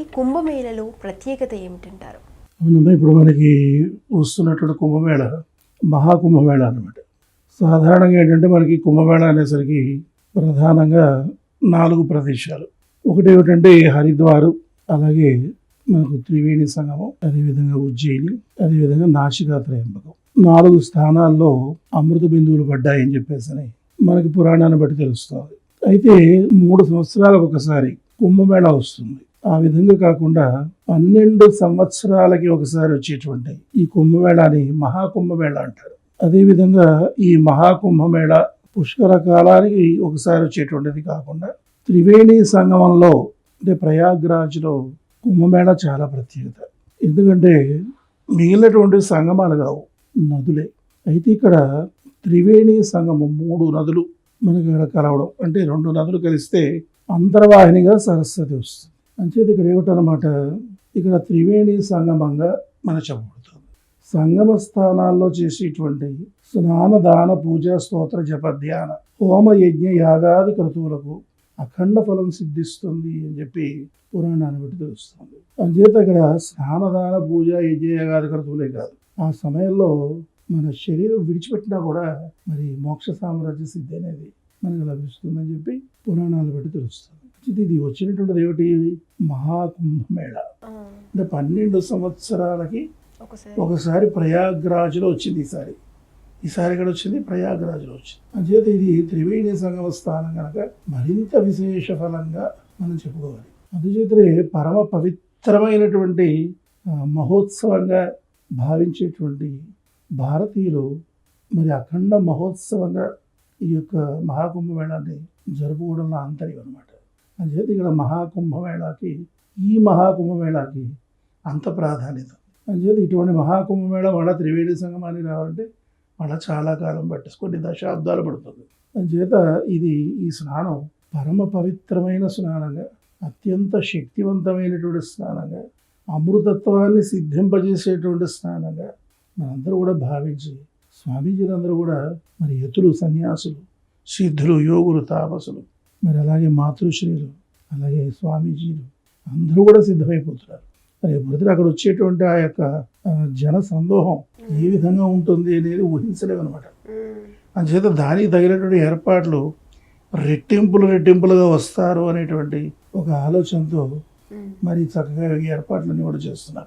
ఈ కుంభమేళలో ప్రత్యేకత ఏమిటంటారు? అవునమ్మా, ఇప్పుడు మనకి వస్తున్నటువంటి కుంభమేళ మహాకుంభమేళ అనమాట. సాధారణంగా ఏంటంటే మనకి కుంభమేళ అనేసరికి ప్రధానంగా 4 ప్రదేశాలు. ఒకటి ఏమిటంటే హరిద్వారు, అలాగే మనకు త్రివేణి సంగమం, అదేవిధంగా ఉజ్జయిని, అదేవిధంగా నాసికా త్రయంబకం. 4 స్థానాల్లో అమృత బిందువులు పడ్డాయని చెప్పేసి మనకి పురాణాన్ని బట్టి తెలుస్తుంది. అయితే 3 సంవత్సరాలకు ఒకసారి కుంభమేళ వస్తుంది. ఆ విధంగా కాకుండా 12 సంవత్సరాలకి ఒకసారి వచ్చేటువంటి ఈ కుంభమేళాని మహాకుంభమేళ అంటారు. అదేవిధంగా ఈ మహాకుంభమేళ పుష్కర కాలానికి ఒకసారి వచ్చేటువంటిది కాకుండా త్రివేణి సంగమంలో అంటే ప్రయాగ్రాజ్లో కుంభమేళ చాలా ప్రత్యేకత. ఎందుకంటే మిగిలినటువంటి సంగమాలు కావు, నదులే. అయితే ఇక్కడ త్రివేణి సంగమం 3 నదులు మనకి ఇక్కడ కలవడం అంటే 2 నదులు కలిస్తే అంతర్వాహినిగా సరస్వతి వస్తుంది. అంచేది ఇక్కడ ఏమిటనమాట, ఇక్కడ త్రివేణి సంగమంగా మన చెప్పబడుతుంది. సంగమ స్థానాల్లో చేసేటువంటి స్నాన దాన పూజ స్తోత్ర జప ధ్యాన హోమ యజ్ఞ యాగాది క్రతువులకు అఖండ ఫలం సిద్ధిస్తుంది అని చెప్పి పురాణాన్ని బట్టి తెలుస్తుంది. అంచేత ఇక్కడ స్నానదాన పూజ యజ్ఞ యాగాది క్రతువులే కాదు, ఆ సమయంలో మన శరీరం విడిచిపెట్టినా కూడా మరి మోక్ష సామ్రాజ్య సిద్ధి అనేది మనకు లభిస్తుందని చెప్పి పురాణాలు బట్టి తెలుస్తుంది. ఇది వచ్చినటువంటిది ఏమిటి, మహాకుంభమేళ అంటే 12 సంవత్సరాలకి ఒకసారి ప్రయాగ్రాజ్లో వచ్చింది. ఈసారి ఇక్కడ వచ్చింది ప్రయాగ్రాజ్లో వచ్చింది. అంచేత ఇది త్రివేణి సంగమ స్థానం కనుక మరింత విశేష ఫలంగా మనం చెప్పుకోవాలి. అందుచేతనే పరమ పవిత్రమైనటువంటి మహోత్సవంగా భావించేటువంటి భారతీయులు మరి అఖండ మహోత్సవంగా ఈ యొక్క మహాకుంభమేళాన్ని జరుపుకోవడంలో ఆంతర్యం అనమాట. అంచేత ఇక్కడ ఈ మహాకుంభమేళాకి అంత ప్రాధాన్యత. అంచేత ఇటువంటి మహాకుంభమేళ వాళ్ళ త్రివేణి సంగమానికి రావాలంటే వాళ్ళ చాలా కాలం పట్టేసి కొన్ని దశాబ్దాలు పడుతుంది. అంచేత ఈ స్నానం పరమ పవిత్రమైన స్నానంగా, అత్యంత శక్తివంతమైనటువంటి స్నానంగా, అమృతత్వాన్ని సిద్ధింపజేసేటువంటి స్నానంగా మనందరూ కూడా భావించి స్వామీజీలందరూ కూడా మరి యతులు, సన్యాసులు, సిద్ధులు, యోగులు, తాపసులు, మరి అలాగే మాతృశ్రీలు, అలాగే స్వామీజీలు అందరూ కూడా సిద్ధమైపోతున్నారు. మరి మొదటి అక్కడ వచ్చేటువంటి ఆ యొక్క జన సందోహం ఏ విధంగా ఉంటుంది అనేది ఊహించలేమన్నమాట. అందుచేత దానికి తగినటువంటి ఏర్పాట్లు రెట్టింపులుగా వస్తారు అనేటువంటి ఒక ఆలోచనతో మరి చక్కగా ఏర్పాట్లన్నీ కూడా చేస్తున్నారు.